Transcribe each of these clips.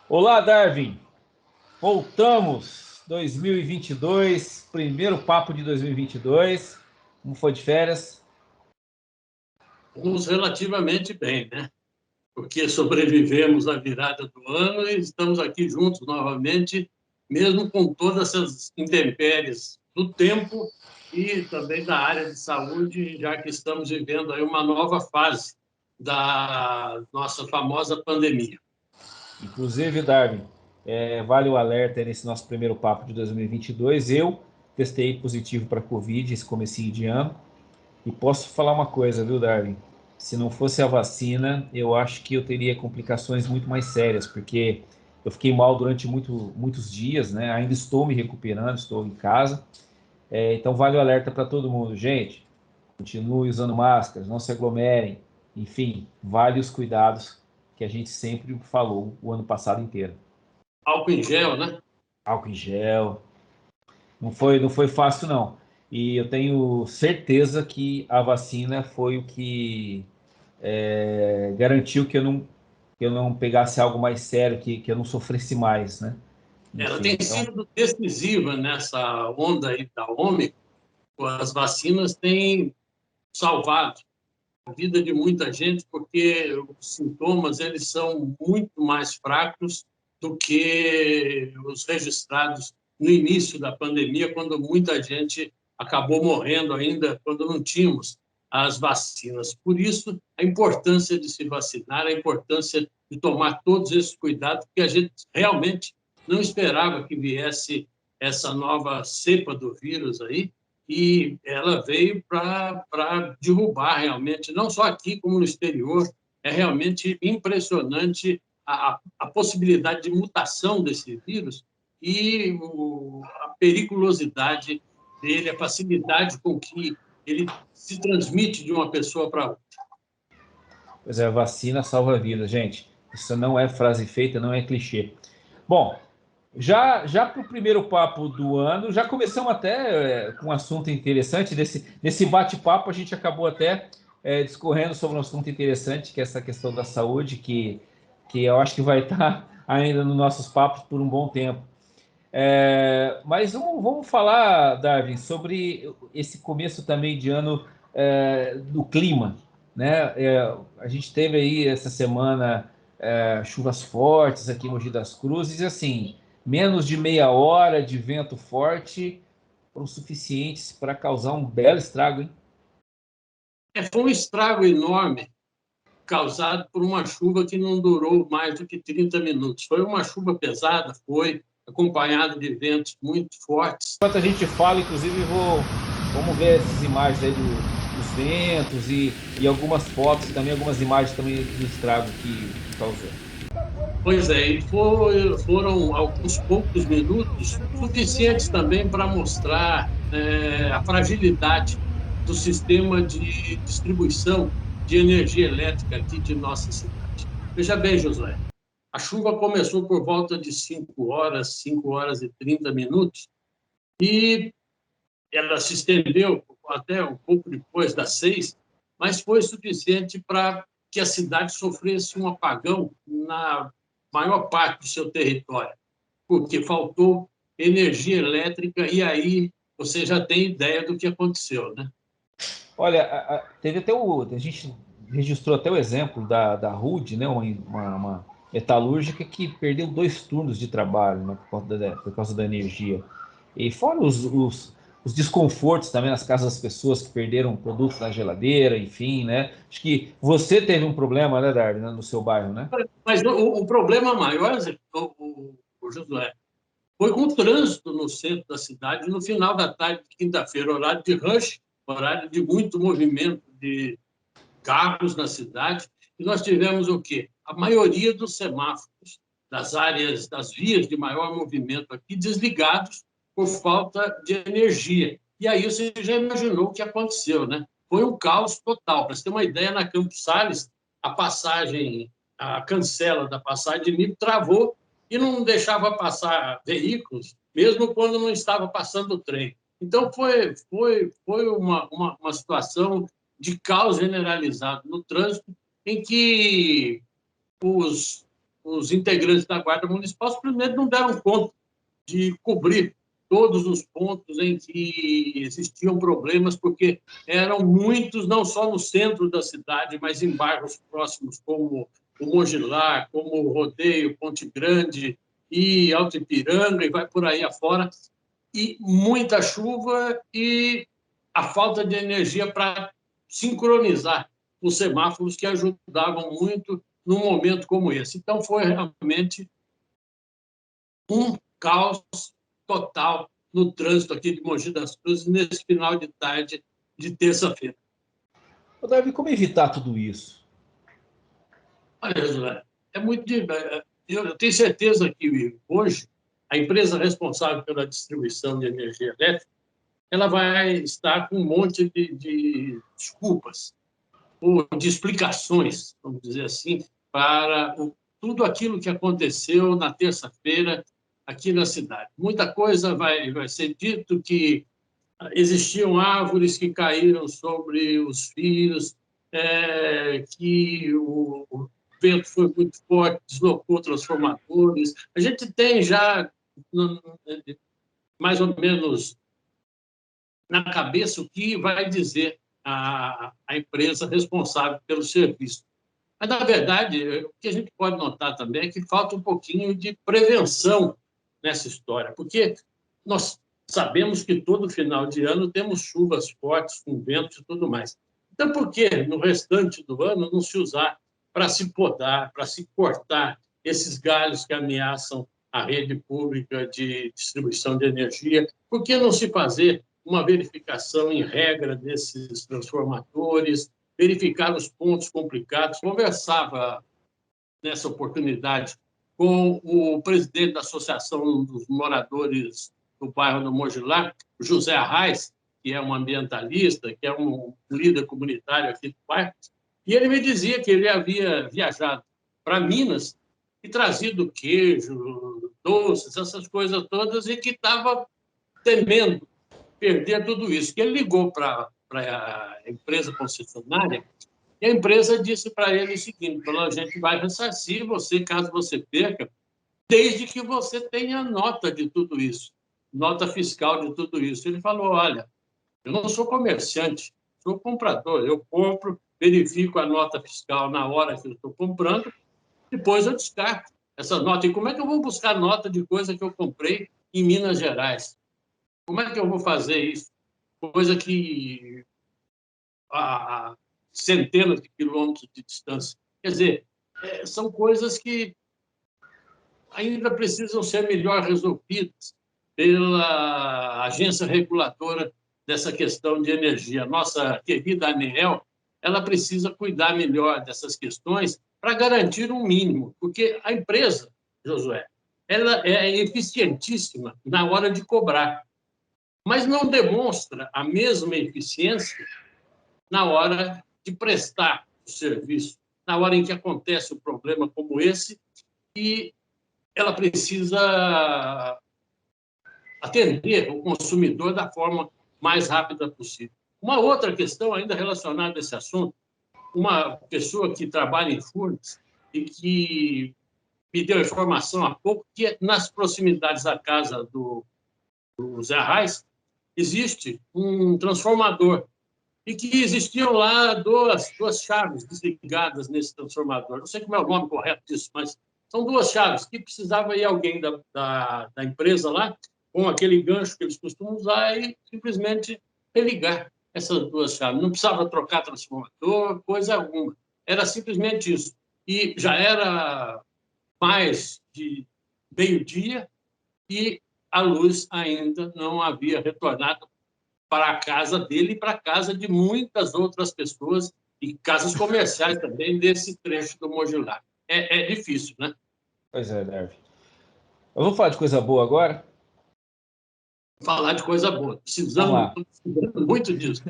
Olá, Darwin. Voltamos 2022, primeiro papo de 2022. Como foi de férias? Vamos relativamente bem, né? Porque sobrevivemos à virada do ano e estamos aqui juntos novamente, mesmo com todas essas intempéries do tempo e também da área de saúde, já que estamos vivendo aí uma nova fase da nossa famosa pandemia. Inclusive, Darwin, vale o alerta aí nesse nosso primeiro papo de 2022. Eu testei positivo para Covid esse comecinho de ano. E posso falar uma coisa, viu, Darwin? Se não fosse a vacina, eu acho que eu teria complicações muito mais sérias, porque eu fiquei mal durante muitos dias, né? Ainda estou me recuperando, estou em casa. Então vale o alerta para todo mundo. Gente, continue usando máscaras, não se aglomerem. Enfim, vale os cuidados que a gente sempre falou o ano passado inteiro. Álcool em gel, né? Álcool em gel. Não foi fácil, não. E eu tenho certeza que a vacina foi o que garantiu que eu não pegasse algo mais sério, que eu não sofresse mais, né? Ela Enfim, tem então, sido decisiva nessa onda aí da Ômicron. As vacinas têm salvado a vida de muita gente, porque os sintomas eles são muito mais fracos do que os registrados no início da pandemia, quando muita gente acabou morrendo ainda, quando não tínhamos as vacinas. Por isso, a importância de se vacinar, a importância de tomar todos esses cuidados, porque a gente realmente não esperava que viesse essa nova cepa do vírus aí, e ela veio para derrubar realmente, não só aqui como no exterior. É realmente impressionante a possibilidade de mutação desse vírus e a periculosidade dele, a facilidade com que ele se transmite de uma pessoa para outra. pois é, a vacina salva vidas, gente. Isso não é frase feita, não é clichê. Bom, já para o primeiro papo do ano, já começamos até com um assunto interessante. Nesse bate-papo, a gente acabou até discorrendo sobre um assunto interessante, que é essa questão da saúde, que eu acho que vai estar ainda nos nossos papos por um bom tempo. Mas vamos falar, Darwin, sobre esse começo também de ano do clima, né? A gente teve aí essa semana chuvas fortes aqui em Mogi das Cruzes, e assim, menos de meia hora de vento forte foram suficientes para causar um belo estrago, hein? Foi um estrago enorme causado por uma chuva que não durou mais do que 30 minutos. Foi uma chuva pesada, foi acompanhada de ventos muito fortes. Enquanto a gente fala, inclusive, vamos ver essas imagens aí dos ventos e algumas fotos também, algumas imagens também do estrago que causou. Pois é, e foram alguns poucos minutos suficientes também para mostrar a fragilidade do sistema de distribuição de energia elétrica aqui de nossa cidade. Veja bem, Josué, a chuva começou por volta de 5 horas e 30 minutos, e ela se estendeu até um pouco depois das 6, mas foi suficiente para que a cidade sofresse um apagão na maior parte do seu território, porque faltou energia elétrica, e aí você já tem ideia do que aconteceu, né? Olha, teve até a gente registrou até o exemplo da RUD, né, uma metalúrgica que perdeu 2 turnos de trabalho, né, por causa da energia. E fora os desconfortos também nas casas das pessoas que perderam produtos na geladeira, enfim, né? Acho que você teve um problema, né, Darwin, né, no seu bairro, né? Mas o problema maior, o Josué, foi com o trânsito no centro da cidade no final da tarde de quinta-feira, horário de rush, horário de muito movimento de carros na cidade, e nós tivemos o quê? A maioria dos semáforos das áreas, das vias de maior movimento aqui, desligados por falta de energia. E aí você já imaginou o que aconteceu, né? Foi um caos total. Para você ter uma ideia, na Campos Sales, a passagem, a cancela da passagem de nível travou e não deixava passar veículos, mesmo quando não estava passando o trem. Então, foi uma situação de caos generalizado no trânsito, em que os, os integrantes da Guarda Municipal simplesmente não deram conta de cobrir todos os pontos em que existiam problemas, porque eram muitos, não só no centro da cidade, mas em bairros próximos, como o Mogilar, como o Rodeio, Ponte Grande e Alto Ipiranga, e vai por aí afora, e muita chuva e a falta de energia para sincronizar os semáforos, que ajudavam muito num momento como esse. Então, foi realmente um caos total no trânsito aqui de Mogi das Cruzes nesse final de tarde de terça-feira. Davi, como evitar tudo isso? Olha, José, é muito. Eu tenho certeza que hoje a empresa responsável pela distribuição de energia elétrica ela vai estar com um monte de desculpas ou de explicações, vamos dizer assim, para tudo aquilo que aconteceu na terça-feira aqui na cidade. Muita coisa vai ser dito, que existiam árvores que caíram sobre os fios, que o vento foi muito forte, deslocou transformadores. A gente tem já mais ou menos na cabeça o que vai dizer a empresa responsável pelo serviço. Mas, na verdade, o que a gente pode notar também é que falta um pouquinho de prevenção nessa história, porque nós sabemos que todo final de ano temos chuvas fortes, com ventos e tudo mais. Então, por que no restante do ano não se usar para se podar, para se cortar esses galhos que ameaçam a rede pública de distribuição de energia? Por que não se fazer uma verificação em regra desses transformadores, verificar os pontos complicados? Conversava nessa oportunidade com o presidente da Associação dos Moradores do bairro do Mogilar, José Arraes, que é um ambientalista, que é um líder comunitário aqui do bairro, e ele me dizia que ele havia viajado para Minas e trazido queijo, doces, essas coisas todas, e que estava temendo perder tudo isso. Que ele ligou para a empresa concessionária e a empresa disse para ele o seguinte: falou, a gente vai ressarcir você caso você perca, desde que você tenha nota de tudo isso, nota fiscal de tudo isso. Ele falou, olha, eu não sou comerciante, sou comprador, eu compro, verifico a nota fiscal na hora que eu estou comprando, depois eu descarto essa nota. E como é que eu vou buscar nota de coisa que eu comprei em Minas Gerais? Como é que eu vou fazer isso? Coisa que a centenas de quilômetros de distância. Quer dizer, são coisas que ainda precisam ser melhor resolvidas pela agência reguladora dessa questão de energia. Nossa querida ANEEL, ela precisa cuidar melhor dessas questões para garantir um mínimo, porque a empresa, Josué, ela é eficientíssima na hora de cobrar, mas não demonstra a mesma eficiência na hora de prestar o serviço, na hora em que acontece um problema como esse, e ela precisa atender o consumidor da forma mais rápida possível. Uma outra questão ainda relacionada a esse assunto, uma pessoa que trabalha em Furnas e que me deu informação há pouco que nas proximidades da casa do Zé Arraes existe um transformador e que existiam lá duas chaves desligadas nesse transformador. Não sei como é o nome correto disso, mas são duas chaves que precisava ir alguém da empresa lá com aquele gancho que eles costumam usar e simplesmente religar essas duas chaves. Não precisava trocar transformador, coisa alguma. Era simplesmente isso. E já era mais de meio-dia e a luz ainda não havia retornado para a casa dele e para a casa de muitas outras pessoas e casas comerciais também desse trecho do Mogilar. É difícil, né? Pois é, Darwin. Eu vou falar de coisa boa agora? Falar de coisa boa. Precisamos muito disso.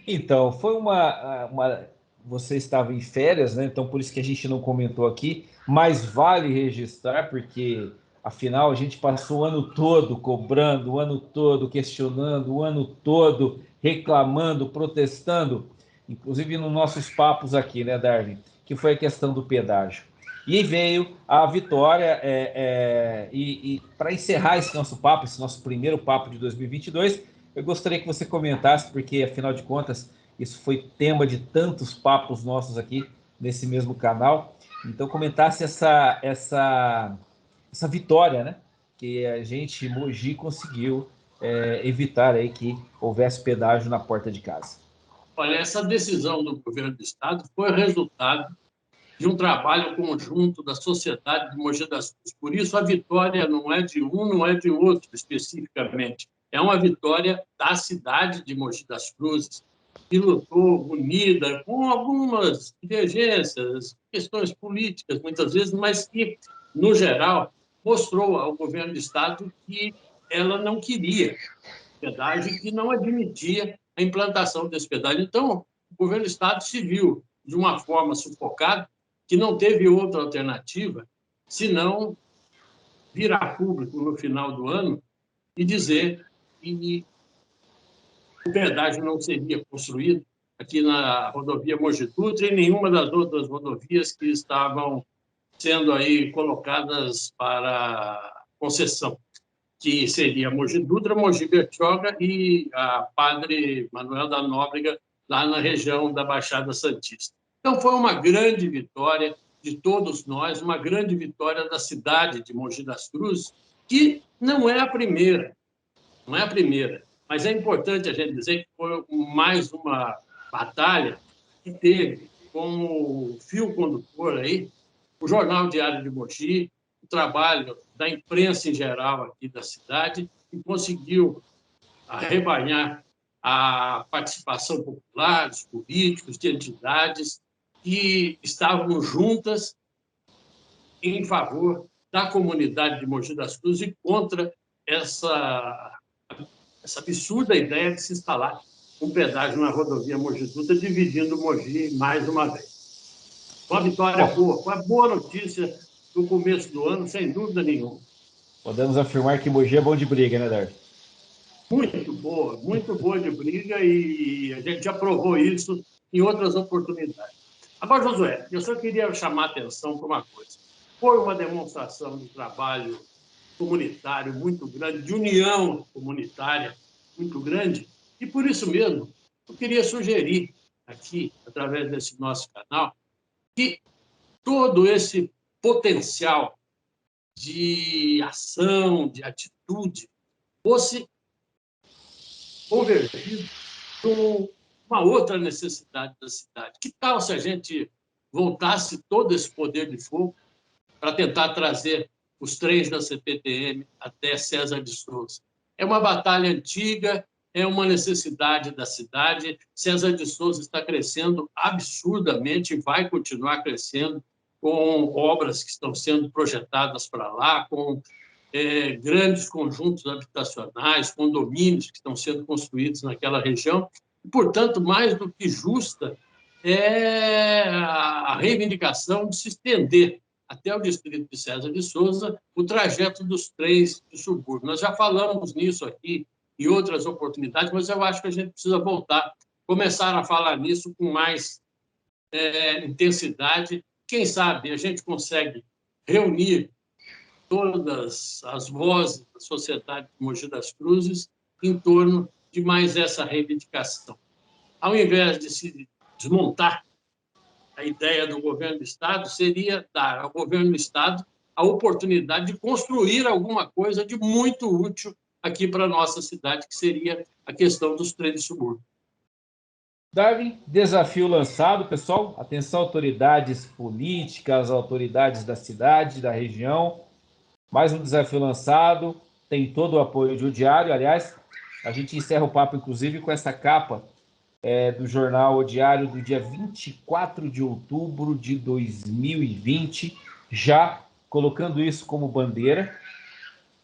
Então, foi Você estava em férias, né? Então, por isso que a gente não comentou aqui, mas vale registrar, porque, afinal, a gente passou o ano todo cobrando, o ano todo questionando, o ano todo reclamando, protestando, inclusive nos nossos papos aqui, né, Darwin? Que foi a questão do pedágio. E aí veio a vitória. E para encerrar esse nosso papo, esse nosso primeiro papo de 2022, eu gostaria que você comentasse, porque afinal de contas, isso foi tema de tantos papos nossos aqui nesse mesmo canal. Então, comentasse essa vitória, né? Que a gente, Mogi, conseguiu evitar aí que houvesse pedágio na porta de casa. Olha, essa decisão do governo do Estado foi resultado de um trabalho conjunto da sociedade de Mogi das Cruzes. Por isso, a vitória não é de um, não é de outro, especificamente. É uma vitória da cidade de Mogi das Cruzes, que lutou unida, com algumas divergências, questões políticas, muitas vezes, mas que, no geral, mostrou ao governo do Estado que ela não queria pedágio e que não admitia a implantação desse pedágio. Então, o governo do Estado se viu de uma forma sufocada, que não teve outra alternativa senão virar público no final do ano e dizer que o pedágio não seria construído aqui na rodovia Mogi Dutra e nenhuma das outras rodovias que estavam sendo aí colocadas para concessão, que seria Mogi Dutra, Mogi Bertioga e a Padre Manuel da Nóbrega, lá na região da Baixada Santista. Então, foi uma grande vitória de todos nós, uma grande vitória da cidade de Mogi das Cruzes, que não é a primeira, não é a primeira, mas é importante a gente dizer que foi mais uma batalha que teve como fio condutor aí o Jornal Diário de Mogi, o trabalho da imprensa em geral aqui da cidade, que conseguiu arrebanhar a participação popular, dos políticos, de entidades que estavam juntas em favor da comunidade de Mogi das Cruzes e contra essa absurda ideia de se instalar um pedágio na rodovia Mogi Dutra, dividindo Mogi mais uma vez. Uma vitória boa, uma boa notícia no começo do ano, sem dúvida nenhuma. Podemos afirmar que Mogi é bom de briga, né, Dardo? Muito boa de briga e a gente já provou isso em outras oportunidades. Agora, Josué, eu só queria chamar a atenção para uma coisa. Foi uma demonstração de trabalho comunitário muito grande, de união comunitária muito grande, e por isso mesmo eu queria sugerir aqui, através desse nosso canal, que todo esse potencial de ação, de atitude, fosse convertido com uma outra necessidade da cidade. Que tal se a gente voltasse todo esse poder de fogo para tentar trazer os trens da CPTM até César de Souza? É uma batalha antiga, é uma necessidade da cidade. César de Souza está crescendo absurdamente e vai continuar crescendo, com obras que estão sendo projetadas para lá, com grandes conjuntos habitacionais, condomínios que estão sendo construídos naquela região. E, portanto, mais do que justa é a reivindicação de se estender até o distrito de César de Souza o trajeto dos trens de subúrbio. Nós já falamos nisso aqui em outras oportunidades, mas eu acho que a gente precisa voltar, começar a falar nisso com mais intensidade. Quem sabe a gente consegue reunir todas as vozes da sociedade de Mogi das Cruzes em torno de mais essa reivindicação. Ao invés de se desmontar a ideia do governo do Estado, seria dar ao governo do Estado a oportunidade de construir alguma coisa de muito útil aqui para a nossa cidade, que seria a questão dos trens de subúrbio. Darwin, desafio lançado, pessoal. Atenção, autoridades políticas, autoridades da cidade, da região. Mais um desafio lançado. Tem todo o apoio de O Diário. Aliás, a gente encerra o papo, inclusive, com essa capa do jornal O Diário do dia 24 de outubro de 2020, já colocando isso como bandeira.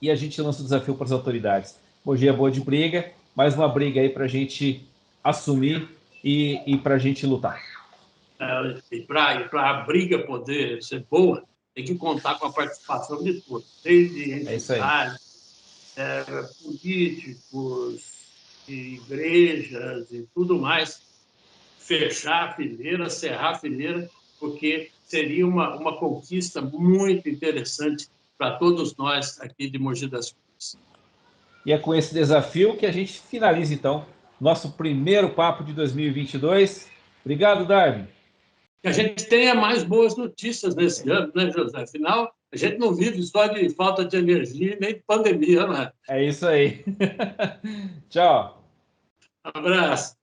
E a gente lança o desafio para as autoridades. Hoje é boa de briga, mais uma briga aí para a gente assumir e para a gente lutar. E para a briga poder ser boa, tem que contar com a participação de todos, desde entidades, políticos, igrejas e tudo mais. Fechar a fileira, cerrar a fileira, porque seria uma conquista muito interessante para todos nós aqui de Mogi das Cruzes. E é com esse desafio que a gente finaliza, então, nosso primeiro papo de 2022. Obrigado, Darwin. Que a gente tenha mais boas notícias nesse ano, né, José? Afinal, a gente não vive só de falta de energia nem de pandemia, né? É isso aí. Tchau. Abraço.